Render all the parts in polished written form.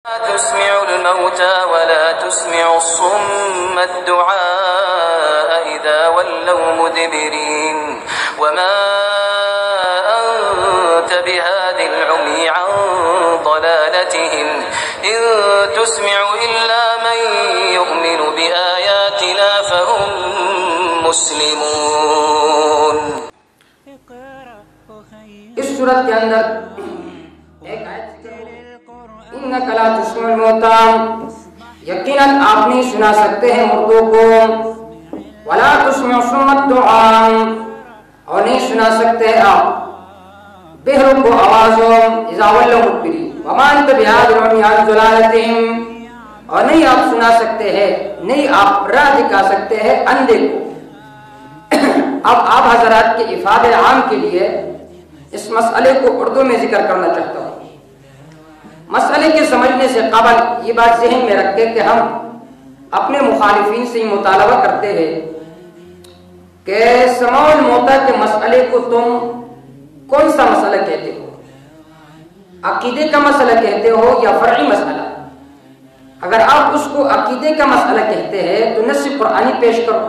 تسمع الموتى ولا تسمع الصم الدعاء إذا ولوا مدبرين وما أنت بهاد العمي عن ضلالتهم إن تسمع إلا من يؤمن بآياتنا فهم مسلمون. اس صورت کے اندر ایک آیت اِنَّكَ لَا تُسْمِعُ الْمَوْتَى یقیناً آپ نہیں سنا سکتے ہیں مردوں کو، وَلَا تُسْمِعُ الصُّمَّ الدُّعَاءَ اور نہیں سنا سکتے ہیں آپ بہروں کو آوازوں اِذَا وَلَّوْا مُدْبِرِينَ وَمَا أَنْتَ بِهَادِ الْعُمْيِ عَنْ ضَلَالَتِهِمْ اور نہیں آپ سنا سکتے ہیں، نہیں آپ راہ دکھا سکتے ہیں اندھے کو۔ اب آپ حضرات کے افادہ عام کے لیے اس مسئلے کو اردو میں ذکر کرنا چاہتا ہوں۔ مسئلے کے سمجھنے سے قبل یہ بات ذہن میں رکھتے کہ ہم اپنے مخالفین سے مطالبہ کرتے ہیں کہ سماع الموتى کے مسئلے کو تم کون سا مسئلہ کہتے ہو؟ عقیدے کا مسئلہ کہتے ہو یا فرعی مسئلہ؟ اگر آپ اس کو عقیدے کا مسئلہ کہتے ہیں تو نص قرآنی پیش کرو،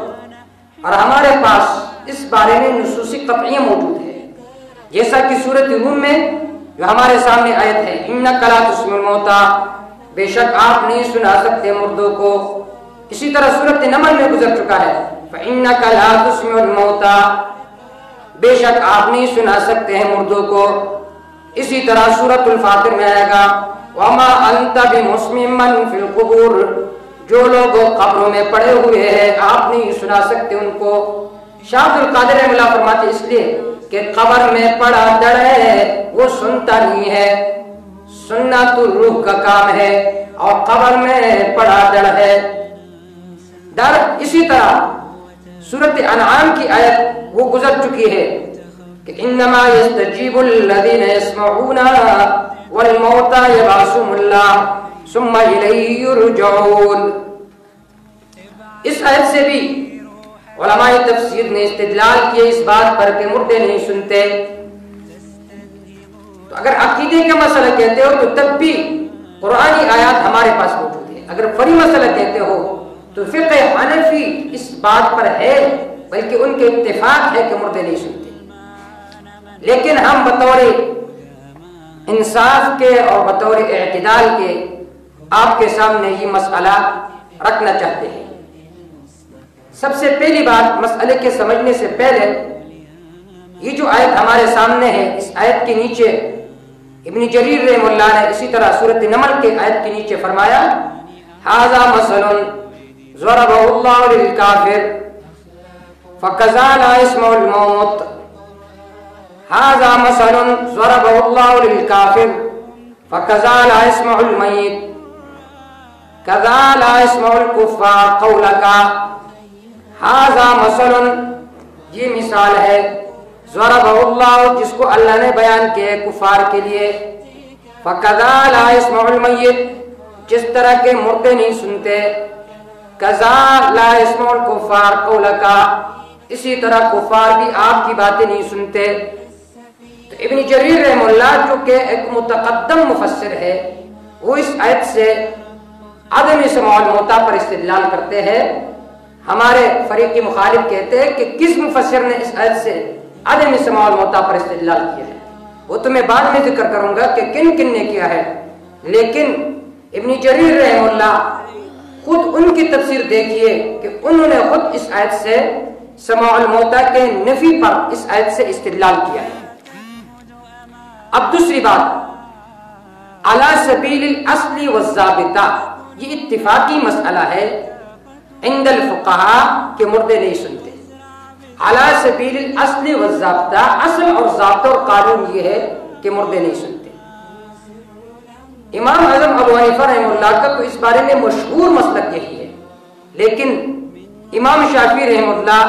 اور ہمارے پاس اس بارے میں نصوص قطعیہ موجود ہے، جیسا کہ سورۃ روم میں جو ہمارے سامنے آیت ہے اِنَّكَ لَا تُسْمِعُ الْمَوْتَى بے شک آپ نہیں سنا سکتے مردوں کو۔ اسی طرح سورۃ نمل میں گزر چکا ہے فَإِنَّكَ لَا تُسْمِعُ الْمَوْتَى بے شک آپ نہیں سنا سکتے ہیں مردوں کو۔ اسی طرح سورۃ الفاتر میں آئے گا وَمَا أَنْتَ بِمُسْمِعٍ مَّن فِي الْقُبُورِ جو لوگ قبروں میں پڑے ہوئے ہیں آپ نہیں سنا سکتے ان کو۔ شاہ عبد القادر رحمہ اللہ فرماتے اس لیے کہ قبر میں پڑا دڑ ہے وہ سنتا نہیں ہے، سننا تو روح کا کام ہے اور قبر میں پڑا دڑ ہے ڈر۔ اسی طرح سورۃ انعام کی آیت وہ گزر چکی ہے کہ انما یستجیب الذین یسمعون والموتى یبعثهم اللہ ثم الیہ یرجعون۔ اس آیت سے بھی علماء تفسیر نے استدلال کیے اس بات پر کہ مردے نہیں سنتے۔ تو اگر عقیدے کا مسئلہ کہتے ہو تو تب بھی قرآنی آیات ہمارے پاس موجود ہے۔ اگر فرعی مسئلہ کہتے ہو تو فقہ حنفی اس بات پر ہے، بلکہ ان کے اتفاق ہے کہ مردے نہیں سنتے۔ لیکن ہم بطور انصاف کے اور بطور اعتدال کے آپ کے سامنے یہ مسئلہ رکھنا چاہتے ہیں۔ سب سے پہلی بات مسئلے کے سمجھنے سے پہلے یہ جو آیت ہمارے سامنے ہے اس آیت کے نیچے ابن جریر رحمہ اللہ نے اسی طرح سورۃ نمل کے آیت کے نیچے فرمایا ھذا مثل ضربہ اللہ للکافر فکذا لا يسمع الموت ھذا مثل ضربہ اللہ للکافر فکذا لا يسمع المیت کذا لا يسمع الکفار قولک ھذا مثل یہ مثال ہے ضربہ اللہ جس کو اللہ نے بیان کیا کفار کے لیے، فکذا لا يسمع المیت جس طرح کے مردے نہیں سنتے، کذا لا يسمع الکفار قولک اسی طرح کفار بھی آپ کی باتیں نہیں سنتے۔ تو ابن جریر رحمہ اللہ جو کہ ایک متقدم مفسر ہے وہ اس آیت سے عدم سماع الموتى پر استدلال کرتے ہیں۔ ہمارے فریق مخالف کہتے ہیں کہ کس مفسر نے اس آیت سے عدم سماع الموتى پر استدلال کیا ہے، وہ تو میں بعد میں ذکر کروں گا کہ کن کن نے کیا ہے، لیکن ابن جریر رحمہ اللہ خود ان کی تفسیر دیکھیے کہ انہوں نے خود اس آیت سے سماع الموتى کے نفی پر اس آیت سے استدلال کیا ہے۔ اب دوسری بات علی سبیل الاصل والضابطہ یہ اتفاقی مسئلہ ہے عند الفقہاء کہ مردے نہیں سنتے۔ علی سبیل الاصل والضابطہ اصل اور ضابطہ اور قانون یہ ہے کہ مردے نہیں سنتے۔ امام اعظم ابو حنیفہ رحمہ اللہ کا تو اس بارے میں مشہور مسلک یہی ہے، لیکن امام شافعی رحمہ اللہ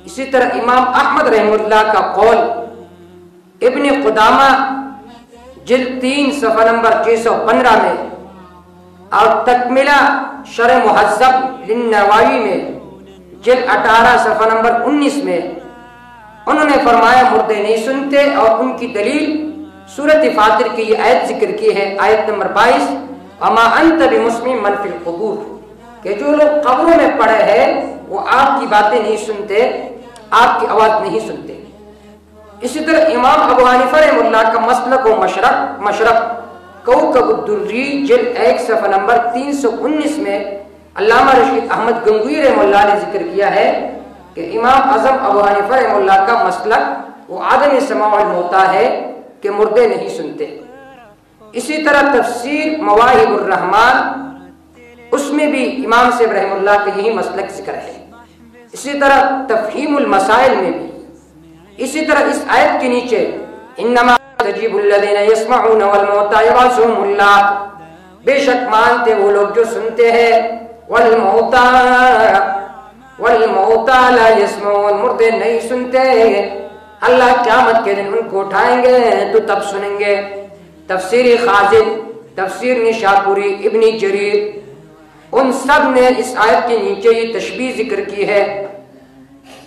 اسی طرح امام احمد رحمہ اللہ کا قول ابن قدامہ جلد 3 صفحہ نمبر 615 میں اور تکملہ شرح مہذب للنووی میں جلد 18 صفحہ نمبر 19 میں انہوں نے فرمایا مردے نہیں سنتے، اور ان کی دلیل سورۃ فاطر کی یہ آیت ذکر کی ہے، آیت نمبر 22 وما انت بمسمع من فی القبور، کہ جو لوگ قبروں میں پڑے ہیں وہ آپ کی باتیں نہیں سنتے، آپ کی آواز نہیں سنتے۔ اسی طرح امام ابو حنیفہ رحمہ اللہ کا مسلک و مشرق کوکب الدری جلد 1 صفحہ نمبر 319 میں علامہ رشید احمد گنگوئی رحمہ اللہ نے ذکر کیا ہے کہ امام اعظم ابو حنیفہ رحمہ اللہ کا مسلک وہ عدم سماع الموتیٰ ہے کہ مردے نہیں سنتے۔ اسی طرح تفسیر مواہب الرحمن، اس میں بھی امام صاحب رحمہ اللہ کا یہی مسلک ذکر ہے۔ اسی طرح تفہیم المسائل میں بھی، اسی طرح اس آیت کے نیچے انما تجیب الذین یسمعون والموتیٰ یبعثہم اللہ، بے شک مانتے وہ لوگ جو سنتے ہیں، والموتیٰ لا یسمعون، مردے نہیں سنتے، اللہ قیامت کے دن ان کو اٹھائیں گے تو تب سنیں گے۔ تفسیر خازن، تفسیر نشاپوری، ابن جریر، ان سب نے اس آیت کے نیچے یہ تشبیہ ذکر کی ہے۔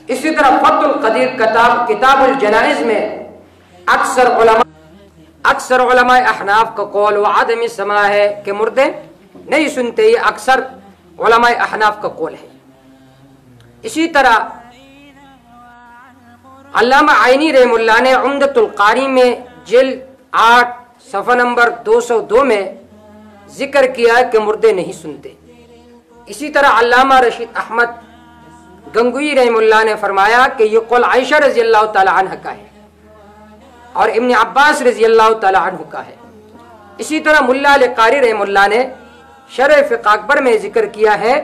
اسی طرح فتح القدیر کتاب الجنائز میں اکثر علماء احناف کا قول و عدم سماع ہے کہ مردے نہیں سنتے، یہ اکثر علماء احناف کا قول ہے۔ اسی طرح علامہ عینی رحمہ اللہ نے عمدۃ القاری میں جلد 8 صفحہ نمبر 202 میں ذکر کیا ہے کہ مردے نہیں سنتے۔ اسی طرح علامہ رشید احمد گنگوئی رحمہ اللہ نے فرمایا کہ یہ قول عائشہ رضی اللہ تعالی عنہ کا ہے اور ابن عباس رضی اللہ تعالی عنہ کا ہے۔ اسی طرح ملا علی قاری رحمہ اللہ نے شرح فقہ اکبر میں ذکر کیا ہے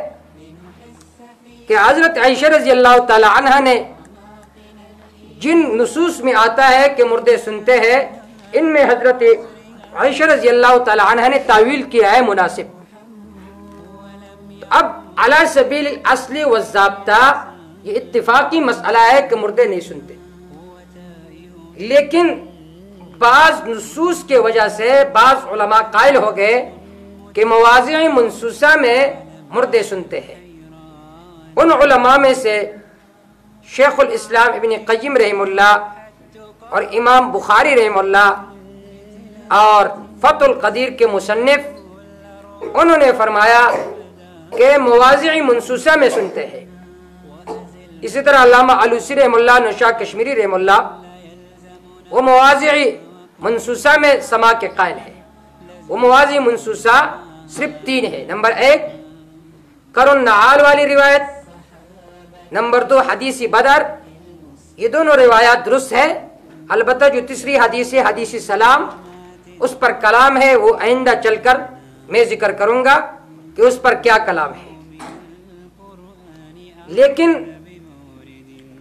کہ حضرت عائشہ رضی اللہ تعالی عنہ نے جن نصوص میں آتا ہے کہ مردے سنتے ہیں، ان میں حضرت عائشہ رضی اللہ تعالی عنہ نے تعویل کیا ہے مناسب۔ تو اب علی سبیل الاصل والضابطہ یہ اتفاقی مسئلہ ہے کہ مردے نہیں سنتے، لیکن بعض نصوص کے وجہ سے بعض علماء قائل ہو گئے کہ مواضع منصوصہ میں مردے سنتے ہیں۔ ان علماء میں سے شیخ الاسلام ابن قیم رحمہ اللہ اور امام بخاری رحمہ اللہ اور فتح القدیر کے مصنف، انہوں نے فرمایا کہ مواضع منصوصہ میں سنتے ہیں۔ اسی طرح علامہ علوسی رحمہ اللہ، نشا کشمیری رحمہ اللہ، وہ مواضع منصوصہ میں سماع کے قائل ہے۔ وہ مواضع منصوصہ صرف 3 ہے۔ نمبر 1 قرن نعال والی روایت، نمبر 2 حدیث بدر، یہ دونوں روایات درست ہے، البتہ جو تیسری حدیث ہے حدیث سلام، اس پر کلام ہے، وہ آئندہ چل کر میں ذکر کروں گا کہ اس پر کیا کلام ہے۔ لیکن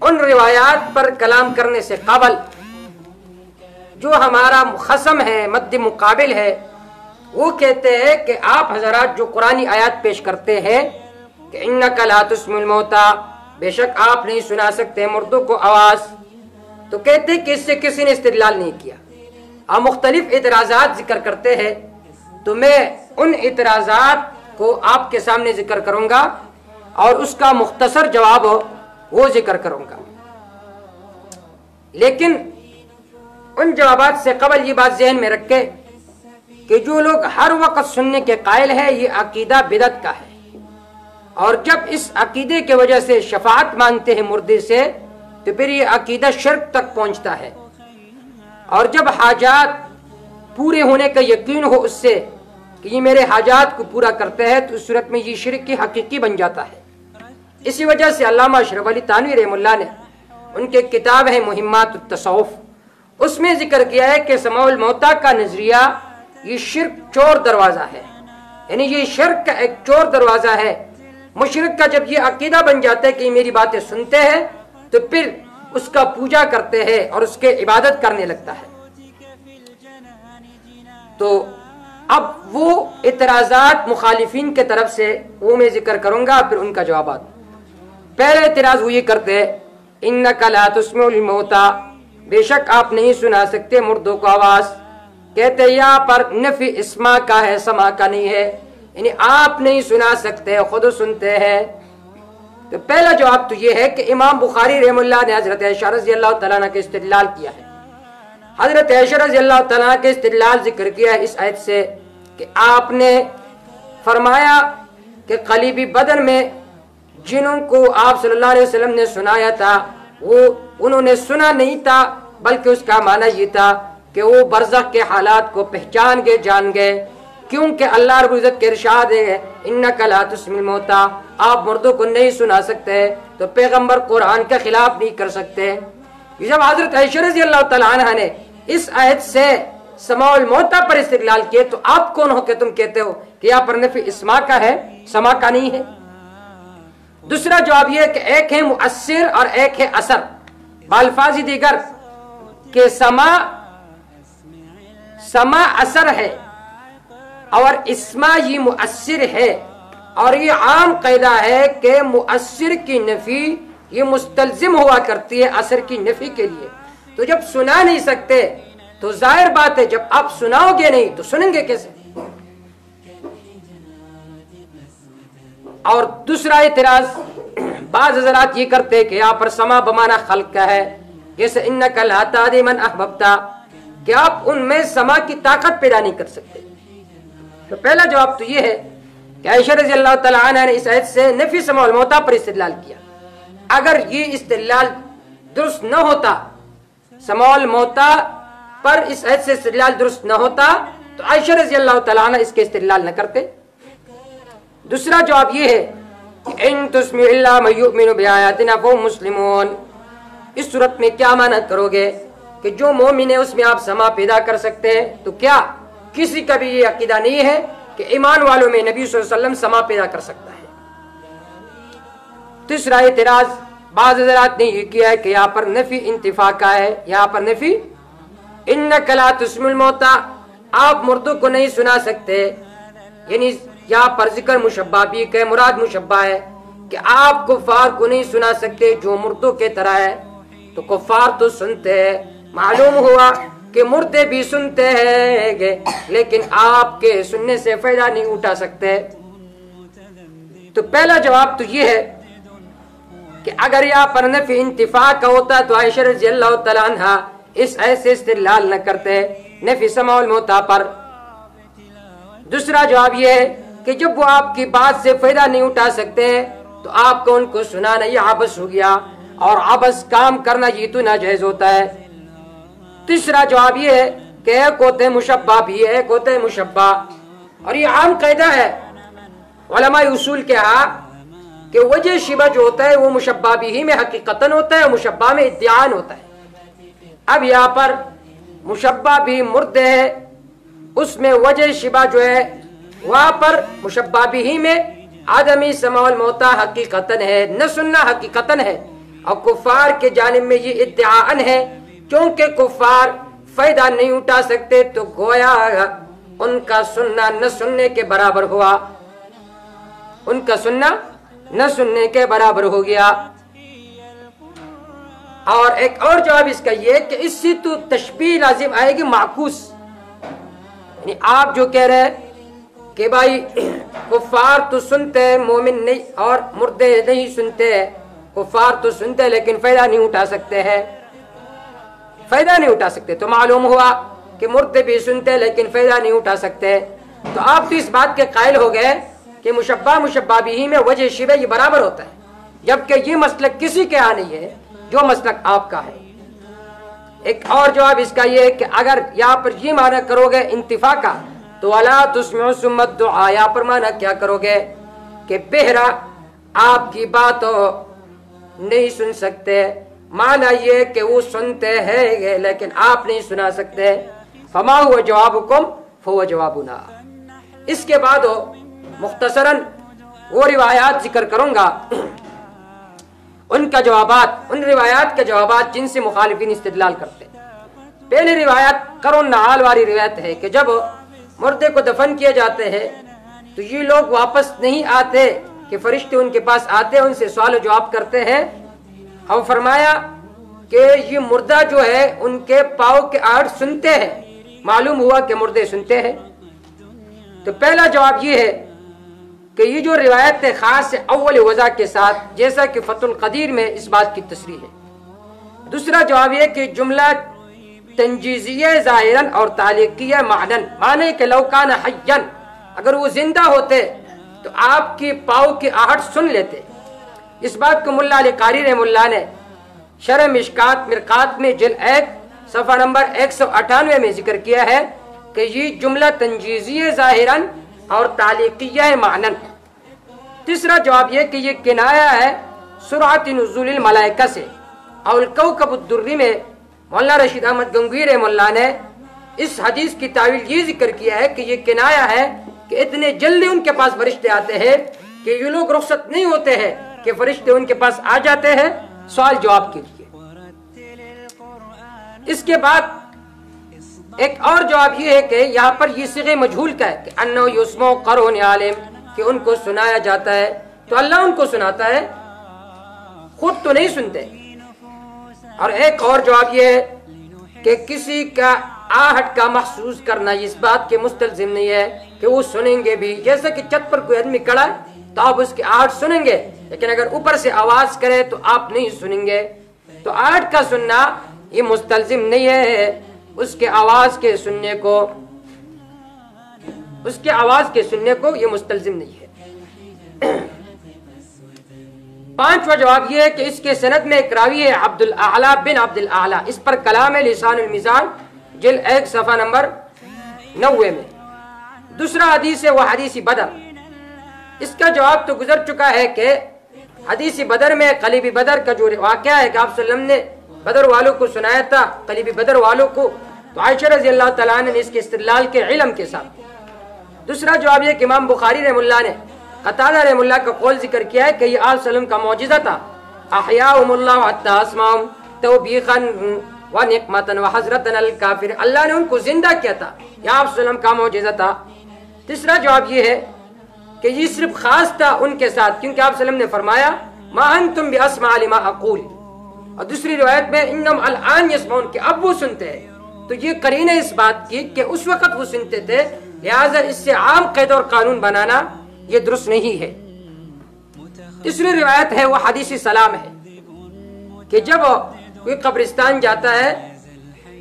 ان روایات پر کلام کرنے سے قبل جو ہمارا خصم ہے، مد مقابل ہے، وہ کہتے ہیں کہ آپ حضرات جو قرآنی آیات پیش کرتے ہیں کہ انک لا تسمع الموتیٰ، بے شک آپ نہیں سنا سکتے مردوں کو آواز، تو کہتے ہیں کہ اس سے کسی نے استدلال نہیں کیا۔ آپ مختلف اعتراضات ذکر کرتے ہیں، تو میں ان اعتراضات کو آپ کے سامنے ذکر کروں گا اور اس کا مختصر جواب وہ ذکر کروں گا۔ لیکن ان جوابات سے قبل یہ بات ذہن میں رکھے کہ جو لوگ ہر وقت سننے کے قائل ہیں، یہ عقیدہ بدعت کا ہے، اور جب اس عقیدے کی وجہ سے شفاعت مانگتے ہیں مردے سے تو پھر یہ عقیدہ شرک تک پہنچتا ہے، اور جب حاجات پورے ہونے کا یقین ہو اس سے کہ یہ میرے حاجات کو پورا کرتے ہیں، تو اس صورت میں یہ شرک کی حقیقی بن جاتا ہے۔ اسی وجہ سے علامہ اشرف علی تھانوی رحمہ اللہ نے ان کے کتاب ہے مہمات التصوف، اس میں ذکر کیا ہے کہ سماع الموتیٰ کا نظریہ یہ شرک چور دروازہ ہے، یعنی یہ شرک کا ایک چور دروازہ ہے۔ مشرک کا جب یہ عقیدہ بن جاتا ہے کہ یہ میری باتیں سنتے ہیں، تو پھر اس کا پوجا کرتے ہیں اور اس کے عبادت کرنے لگتا ہے۔ تو اب وہ اعتراضات مخالفین کے طرف سے وہ میں ذکر کروں گا، پھر ان کا جوابات۔ پہلا اعتراض وہ یہ کرتے ہیں انک لا تسمع الموتیٰ، بے شک آپ نہیں سنا سکتے مردوں کو آواز۔ کہتے ہیں یہاں پر نفی اسما کا ہے، سما کا نہیں ہے، یعنی آپ نہیں سنا سکتے، خود سنتے ہیں۔ تو پہلا جواب تو یہ ہے کہ امام بخاری رحمہ اللہ نے حضرت عائشہ رضی اللہ تعالیٰ عنہ کے استدلال کیا ہے۔ حضرت عائشہ رضی اللہ تعالیٰ عنہ کے استدلال ذکر کیا ہے اس آیت سے کہ آپ نے فرمایا کہ قلیبی بدر میں جنوں کو آپ صلی اللہ علیہ وسلم نے سنایا تھا وہ انہوں نے سنا نہیں تھا، بلکہ اس کا معنی یہ تھا کہ وہ برزخ کے حالات کو پہچان گئے، جان گئے، کیونکہ اللہ رب العزت کے ارشاد ہے انک لا تسمع الموتى، آپ مردوں کو نہیں سنا سکتے، تو پیغمبر قرآن کا خلاف نہیں کر سکتے۔ جب حضرت عائشہ رضی اللہ تعالیٰ عنہ نے اس آیت سے سماع الموتى پر استدلال کیے، تو آپ کون ہو کہ تم کہتے ہو کہ یہاں پر نفی اسماع کا ہے، سماع کا نہیں ہے؟ دوسرا جواب یہ ہے کہ ایک ہے مؤثر اور ایک ہے اثر، بالفاظ دیگر کہ سماع اثر ہے اور اسماع یہ مؤثر ہے، اور یہ عام قاعدہ ہے کہ مؤثر کی نفی یہ مستلزم ہوا کرتی ہے اثر کی نفی کے لیے۔ تو جب سنا نہیں سکتے تو ظاہر بات ہے جب آپ سناؤ گے نہیں تو سنیں گے کیسے؟ اور دوسرا اعتراض بعض حضرات یہ کرتے کہ یہاں پر سما بمانا خلق کا ہے، جیسے انک لا تہدی من احببت، کہ آپ ان میں سما کی طاقت پیدا نہیں کر سکتے۔ تو پہلا جواب تو یہ ہے کہ عائشہ رضی اللہ تعالیٰ عنہ نے اس آیت سے نفی سماع الموتى پر استدلال کیا۔ اگر یہ استدلال درست نہ ہوتا، سماع الموتى پر اس آیت سے استدلال درست نہ ہوتا، تو عائشہ رضی اللہ تعالیٰ عنہ اس کے استدلال نہ کرتے۔ دوسرا جواب یہ ہے کہ ان تسمع الا من یؤمن بآیاتنا فهم مسلمون، اس صورت میں کیا معنی کرو گے کہ جو مومن ہے اس میں آپ سما پیدا کر سکتے ہیں؟ تو کیا کسی کا بھی یہ عقیدہ نہیں ہے کہ ایمان والوں میں نبی صلی اللہ علیہ وسلم سما پیدا کر سکتا ہے؟ تیسرا اعتراض بعض حضرات نے یہ کیا ہے کہ یہاں پر نفی انتفاع کا ہے، یہاں پر نفی انک لا تسمع الموتى، آپ مردوں کو نہیں سنا سکتے، یعنی یہاں پر ذکر مشبہ بھی کہ مراد مشبہ ہے کہ آپ کفار کو نہیں سنا سکتے جو مردوں کے طرح ہے۔ تو کفار تو سنتے ہیں، معلوم ہوا کہ مردے بھی سنتے ہیں لیکن آپ کے سننے سے فائدہ نہیں اٹھا سکتے۔ تو پہلا جواب تو یہ ہے کہ اگر یہاں پر نفی انتفاع کا ہوتا تو عائشہ رضی اللہ تعالیٰ عنہ اس ایسے استدلال نہ کرتے نفی سماع الموتى پر۔ دوسرا جواب یہ ہے کہ جب وہ آپ کی بات سے فائدہ نہیں اٹھا سکتے تو آپ کو ان کو سنانا یہ عبث ہو گیا، اور عبث کام کرنا یہ تو ناجائز ہوتا ہے۔ تیسرا جواب یہ ہے کہ ایک ہوتے ہیں مشبہ بھی ہے، ایک ہوتے ہیں مشبہ، اور یہ عام قاعدہ ہے علماء اصول کے ہاں کہ وجہ شبہ جو ہوتا ہے وہ مشبہ بھی میں حقیقتاً ہوتا ہے، مشبہ میں ادعاءً ہوتا ہے۔ اب یہاں پر مشبہ بھی مرد ہے، اس میں وجہ شبہ جو ہے وہاں پر مشبہ بھی میں آدمی سماع الموتى حقیقتاً ہے، نہ سننا حقیقتاً ہے، اور کفار کے جانب میں یہ ادعاءً ہے، کیونکہ کفار فائدہ نہیں اٹھا سکتے تو گویا ان کا سننا نہ سننے کے برابر ہوا، ان کا سننا نہ سننے کے برابر ہو گیا۔ اور ایک اور جواب اس کا یہ کہ اس سے تو تشبیہ لازم آئے گی معکوس، یعنی آپ جو کہہ رہے کہ بھائی کفار تو سنتے ہیں مومن نہیں، اور مردے نہیں سنتے، کفار تو سنتے لیکن فائدہ نہیں اٹھا سکتے ہیں، فائدہ نہیں اٹھا سکتے، تو معلوم ہوا کہ مردے بھی سنتے لیکن فائدہ نہیں اٹھا سکتے۔ تو آپ تو اس بات کے قائل ہو گئے کہ مشبہ مشبہ بھی میں وجہ شبہ یہ برابر ہوتا ہے، جبکہ یہ مسلک کسی کے ہاں نہیں ہے جو مسلک آپ کا ہے۔ ایک اور جواب اس کا یہ ہے کہ اگر یہاں پر یہ معنی کرو گے انتفاع کا تو وَلَا تُسْمِعُ ثُمَّ الدُّعَاء، یہاں پر معنی کیا کرو گے کہ بہرا آپ کی بات نہیں سن سکتے، معنی یہ کہ وہ سنتے ہیں لیکن آپ نہیں سنا سکتے۔ فَمَا هُوَ جَوَابُكُمْ فَهُوَ جَوَابُنَا۔ اس کے بعد مختصراً وہ روایات ذکر کروں گا، ان کا جوابات، ان روایات کے جوابات جن سے مخالفین استدلال کرتے۔ پہلی روایت قرن نعال والی روایت ہے کہ جب مردے کو دفن کیے جاتے ہیں تو یہ لوگ واپس نہیں آتے کہ فرشتے ان کے پاس آتے ہیں، ان سے سوال و جواب کرتے ہیں، اور فرمایا کہ یہ مردہ جو ہے ان کے پاؤں کے آہٹ سنتے ہیں، معلوم ہوا کہ مردے سنتے ہیں۔ تو پہلا جواب یہ ہے کہ یہ جو روایت ہے خاص اول وضع کے ساتھ، جیسا کہ فتح القدیر میں اس بات کی تصریح ہے۔ دوسرا جواب یہ کہ جملہ تنجیزیہ ظاہراً اور تعلیقیہ معنن، معنی کہ لو کان حیاً، اگر وہ زندہ ہوتے تو آپ کی پاؤں کی آہٹ سن لیتے۔ اس بات کو ملا علی قاری رحمہ اللہ نے شرح مشکات مرقات میں جلد 1 صفحہ نمبر 198 میں ذکر کیا ہے کہ یہ جملہ تنجیزیہ ظاہراً اور تعلیقیہ معنن۔ تیسرا جواب یہ کہ یہ کنایہ ہے سرعت نزول الملائکہ سے۔ اور الکوکب الدری میں مولانا رشید احمد گنگوئی رحمہ اللہ نے اس حدیث کی تعویل یہ ذکر کیا ہے کہ یہ کنایہ ہے کہ اتنے جلدی ان کے پاس فرشتے آتے ہیں کہ یہ لوگ رخصت نہیں ہوتے ہیں کہ فرشتے ان کے پاس آ جاتے ہیں سوال جواب کے لیے۔ اس کے بعد ایک اور جواب یہ ہے کہ یہاں پر یہ صیغہ مجہول کا ہے کہ انہ یسمع قرون عالم، کہ ان کو سنایا جاتا ہے، تو اللہ ان کو سناتا ہے، خود تو نہیں سنتے۔ اور ایک اور جواب یہ ہے کہ کسی کا آہٹ کا محسوس کرنا اس بات کے مستلزم نہیں ہے کہ وہ سنیں گے بھی، جیسا کہ چھت پر کوئی آدمی کھڑا ہے تو آپ اس کی آہٹ سنیں گے، لیکن اگر اوپر سے آواز کرے تو آپ نہیں سنیں گے۔ تو آہٹ کا سننا یہ مستلزم نہیں ہے اس کے آواز کے سننے کو، اس کے آواز کے سننے کو یہ مستلزم نہیں ہے۔ پانچواں جواب یہ ہے کہ اس کے سند میں ایک راوی ہے عبد الاعلی بن عبد الاعلی، اس پر کلام ہے لسان المیزان جلد 1 صفحہ نمبر 90 میں۔ دوسرا حدیث ہے وہ حدیث بدر۔ اس کا جواب تو گزر چکا ہے کہ حدیث بدر میں قلیب بدر کا جو واقعہ ہے کہ آپ صلی اللہ علیہ وسلم نے بدر والوں کو سنایا تھا، قلیب بدر والوں کو، تو عائشہ رضی اللہ تعالیٰ عنہ نے اس کے استدلال کے علم کے ساتھ۔ دوسرا جواب یہ کہ امام بخاری رحم اللہ نے قتادہ رحم اللہ کا قول ذکر کیا ہے کہ یہ آپ صلی اللہ علیہ وسلم کا معجزہ تھا، احیاءهم اللہ حتی اسمعهم توبیخا ونقمتا وحضرتا الکافر، اللہ نے ان کو زندہ کیا تھا، یہ آپ صلی اللہ علیہ وسلم کا معجزہ تھا۔ تیسرا جواب یہ ہے کہ یہ صرف خاص تھا ان کے ساتھ، کیونکہ آپ صلی اللہ علیہ وسلم نے فرمایا ما انتم باسمع لما اقول، اور دوسری روایت میں انہم الان یسمعون، کہ اب وہ سنتے ہیں، تو یہ قرینہ اس بات کی کہ اس وقت وہ سنتے تھے، لہٰذا اس سے عام قید اور قانون بنانا یہ درست نہیں ہے۔ تیسری روایت ہے وہ حدیث سلام ہے کہ جب کوئی قبرستان جاتا ہے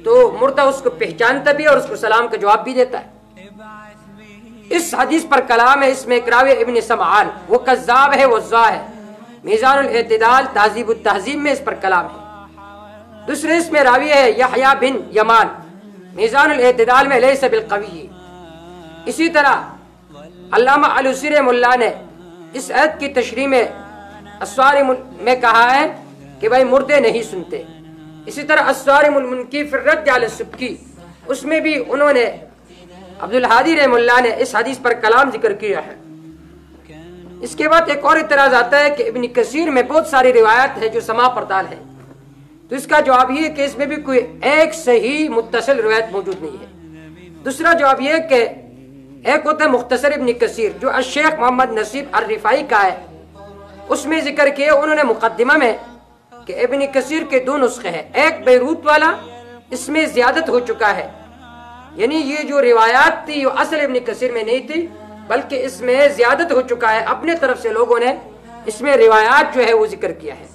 تو مردہ اس کو پہچانتا بھی اور اس کو سلام کا جواب بھی دیتا ہے۔ اس حدیث پر کلام ہے، اس میں ایک راوی ابن سمعان، وہ کذاب ہے، وضاع ہے، میزان الاعتدال تہذیب التہذیب میں اس پر کلام ہے۔ دوسرے اس میں راوی ہے یحییٰ بن یمان، میزان الاعتدال میں لیس بالقوی۔ اسی طرح علامہ علوسی رحمہ اللہ نے اس آیت کی تشریح میں الصارم میں کہا ہے کہ بھائی مردے نہیں سنتے۔ اسی طرح الصارم المنکی فی الرد علی السبکی، اس میں بھی انہوں نے عبد الحادی رحمہ اللہ نے اس حدیث پر کلام ذکر کیا ہے۔ اس کے بعد ایک اور اعتراض آتا ہے کہ ابن کثیر میں بہت ساری روایات ہیں جو سما پردال ہے، تو اس کا جواب یہ ہے کہ اس میں بھی کوئی ایک صحیح متصل روایت موجود نہیں ہے۔ دوسرا جواب یہ ہے کہ ایک ہوتا ہے مختصر ابن کثیر جو الشیخ محمد نصیب الرفاعی کا ہے، اس میں ذکر کیا انہوں نے مقدمہ میں کہ ابن کثیر کے دو نسخے ہیں، ایک بیروت والا، اس میں زیادت ہو چکا ہے، یعنی یہ جو روایات تھی یہ اصل ابن کثیر میں نہیں تھی بلکہ اس میں زیادت ہو چکا ہے، اپنے طرف سے لوگوں نے اس میں روایات جو ہے وہ ذکر کیا ہے۔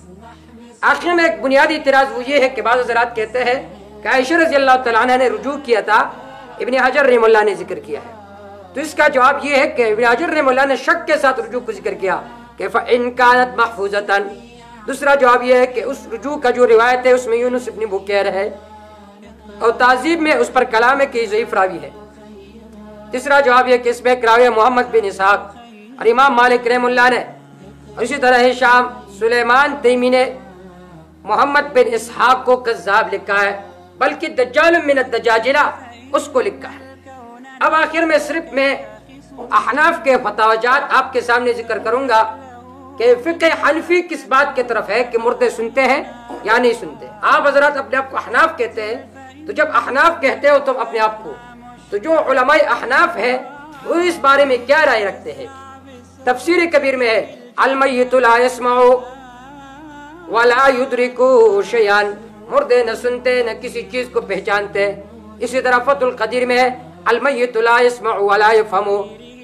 آخر میں ایک بنیادی اعتراض وہ یہ ہے کہ بعض حضرات کہتے ہیں کہ عائشہ رضی اللہ تعالیٰ عنہ نے رجوع کیا تھا، ابن حجر رحمہ اللہ نے ذکر کیا ہے، تو اس کا جواب یہ ہے کہ ابن حجر رحمہ اللہ نے شک کے ساتھ رجوع کو ذکر کیا کہ فَإِن كَانَتْ مَحْفُوظَةً۔ دوسرا جواب یہ ہے کہ اس رجوع کا جو روایت ہے اس میں یونس ابن بکیر ہے، اور تہذیب میں اس پر کلام ہے کہ ضعیف راوی ہے۔ تیسرا جواب یہ کہ اس میں ایک راوی محمد بن اسحاق، اور امام مالک رحمہ اللہ نے، اور اسی طرح ہشام سلیمان تیمی نے محمد بن اسحاق کو کذاب لکھا ہے، بلکہ دجال من الدجاجلہ اس کو لکھا ہے۔ اب آخر میں صرف میں احناف کے فتاویات آپ کے سامنے ذکر کروں گا کہ فقہ حنفی کس بات کی طرف ہے کہ مردے سنتے ہیں یا نہیں سنتے۔ آپ حضرات اپنے آپ کو احناف کہتے ہیں، تو جب احناف کہتے ہو تو اپنے آپ کو، تو جو علماء احناف ہے وہ اس بارے میں کیا رائے رکھتے ہیں؟ تفسیر کبیر میں ہے المیت لا یسمع ولا یدرک شیئا، مردے نہ سنتے نہ کسی چیز کو پہچانتے۔ اسی طرح فتح القدیر میں ہے المیت لا یسمع ولا یفہم،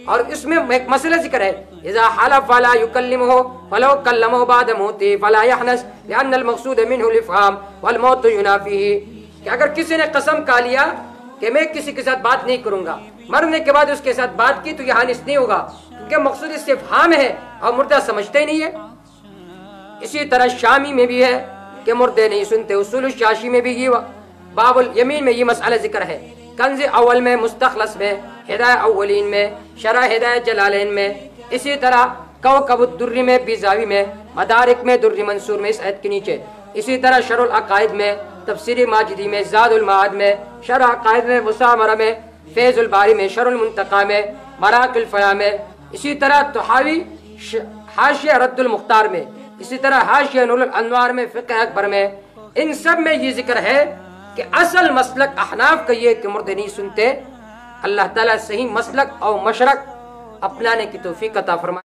اور اس میں ایک مسئلہ ذکر ہے اذا حلف فلا یکلمہ ولو کلمہ بعد موتہ فلا یحنث لان المقصود منہ الافہام والموت ینافیہ، کہ اگر کسی نے قسم کھا لیا کہ میں کسی کے ساتھ بات نہیں کروں گا، مرنے کے بعد اس کے ساتھ بات کی تو یہ حانث نہیں ہوگا، کیونکہ مقصود استفہام ہے اور مردہ سمجھتے ہی نہیں ہے۔ اسی طرح شامی میں بھی ہے کہ مردے نہیں سنتے، اصول الشاشی میں بھی یہ باب الیمین میں یہ مسئلہ ذکر ہے، کنز اول میں، مستخلص میں، ہدایہ اولین میں، شرح ہدایہ جلالین میں، اسی طرح کوکب الدری میں، بیزاوی میں، مدارک میں، در منصور میں اس آیت کے نیچے، اسی طرح شرح العقائد میں، تفسیر ماجدی میں، زاد المعاد میں، شرح عقائد میں، مسامرہ میں، فیض الباری میں، شرح المنتقی میں، مراق الفیا میں، اسی طرح طحاوی حاشیہ رد المختار میں، اسی طرح حاشیہ نور الانوار میں، فقہ اکبر میں، ان سب میں یہ ذکر ہے کہ اصل مسلک احناف کا یہ کہ مردے نہیں سنتے۔ اللہ تعالیٰ صحیح مسلک اور مشرق اپنانے کی توفیق عطا فرمائے۔